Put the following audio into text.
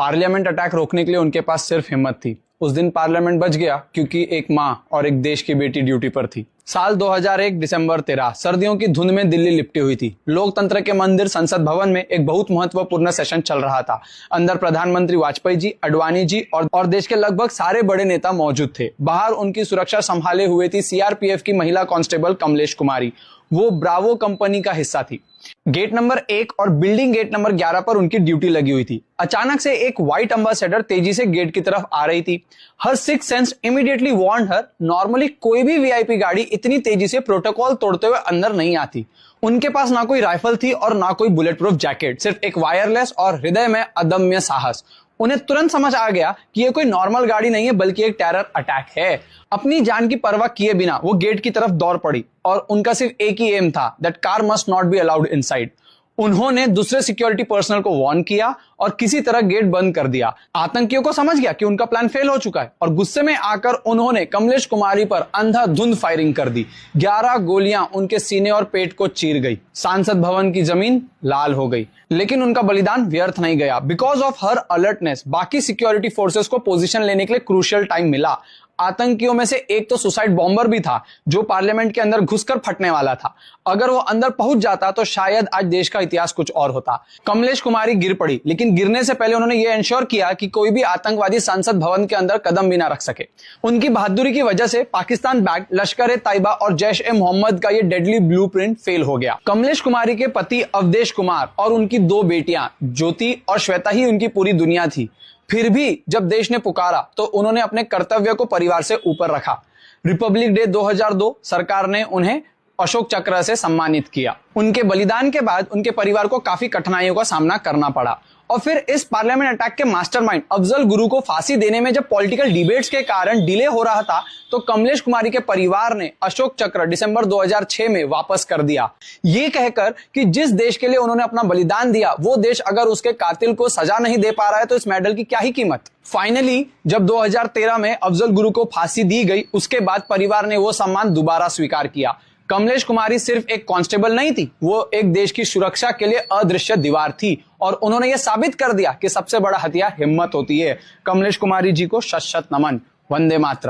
Parliament attack रोकने के लिए उनके पास सिर्फ हिम्मत थी। उस दिन पार्लियामेंट बच गया क्योंकि एक मां और एक देश की बेटी ड्यूटी पर थी। साल 2001 दिसंबर 13, सर्दियों की धुंध में दिल्ली लिपटी हुई थी। लोकतंत्र के मंदिर संसद भवन में एक बहुत महत्वपूर्ण सेशन चल रहा था। अंदर प्रधानमंत्री वाजपेयी जी, अडवाणी जी और देश के लगभग सारे बड़े नेता मौजूद थे। बाहर उनकी सुरक्षा संभाले हुए थी सीआरपीएफ की महिला कांस्टेबल कमलेश कुमारी। वो ब्रावो कंपनी का हिस्सा थी। गेट नंबर 1 और बिल्डिंग गेट नंबर 11 पर उनकी ड्यूटी लगी हुई थी। अचानक से एक व्हाइट एम्बेसडर तेजी से गेट की तरफ आ रही थी। हर सिक्स सेंस इमीडिएटली वार्न्ड हर, नॉर्मली कोई भी वीआईपी गाड़ी इतनी तेजी से प्रोटोकॉल तोड़ते हुए अंदर नहीं आती। उनके पास ना कोई राइफल थी और ना कोई बुलेट प्रूफ जैकेट, सिर्फ एक वायरलेस और हृदय में अदम्य साहस। उन्हें तुरंत समझ आ गया कि यह कोई नॉर्मल गाड़ी नहीं है बल्कि एक टेरर अटैक है। अपनी जान की परवाह किए बिना वो गेट की तरफ दौड़ पड़ी और उनका सिर्फ एक ही एम था, that car must not be allowed inside. उन्होंने दूसरे सिक्योरिटी पर्सनल को वार्न किया और किसी तरह गेट बंद कर दिया। आतंकियों को समझ गया कि उनका प्लान फेल हो चुका है और गुस्से में आकर उन्होंने कमलेश कुमारी पर अंधाधुंध फायरिंग कर दी। 11 गोलियां उनके सीने और पेट को चीर गई। सांसद भवन की जमीन लाल हो गई, लेकिन उनका बलिदान व्यर्थ नहीं गया। बिकॉज ऑफ हर अलर्टनेस बाकी सिक्योरिटी फोर्सेस को पोजीशन लेने के लिए क्रूशियल टाइम मिला। आतंकियों में से एक तो सुसाइड बॉम्बर भी था जो पार्लियामेंट के अंदर घुसकर फटने वाला था। अगर वो अंदर पहुंच जाता तो शायद आज देश का इतिहास कुछ और होता। कमलेश कुमारी गिर पड़ी, लेकिन गिरने से पहले उन्होंने ये इंश्योर किया कि कोई भी आतंकवादी संसद भवन के अंदर कदम भी ना रख सके। उनकी बहादुरी की वजह से पाकिस्तान बैक लश्कर ए तैयबा और जैश ए मोहम्मद का ये डेडली ब्लूप्रिंट फेल हो गया। कमलेश कुमारी के पति अवधेश कुमार और उनकी 2 बेटियां ज्योति और श्वेता ही उनकी पूरी दुनिया थी। फिर भी जब देश ने पुकारा तो उन्होंने अपने कर्तव्य को परिवार से ऊपर रखा। रिपब्लिक डे 2002 सरकार ने उन्हें अशोक चक्र से सम्मानित किया। उनके बलिदान के बाद उनके परिवार को काफी कठिनाइयों का सामना करना पड़ा और फिर इस पार्लियामेंट अटैक के मास्टरमाइंड अफजल गुरु को फांसी देने में जब पॉलिटिकल डिबेट्स के कारण डिले हो रहा था तो कमलेश कुमारी के परिवार ने अशोक चक्र दिसंबर 2006 में वापस कर दिया, ये कहकर कि जिस देश के लिए उन्होंने अपना बलिदान दिया वो देश अगर उसके कातिल को सजा नहीं दे पा रहा है तो इस मेडल की क्या ही कीमत। फाइनली जब 2013 में अफजल गुरु को फांसी दी गई उसके बाद परिवार ने वो सम्मान दोबारा स्वीकार किया। कमलेश कुमारी सिर्फ एक कांस्टेबल नहीं थी, वो एक देश की सुरक्षा के लिए अदृश्य दीवार थी और उन्होंने ये साबित कर दिया कि सबसे बड़ा हथियार हिम्मत होती है। कमलेश कुमारी जी को शत शत नमन। वंदे मातरम।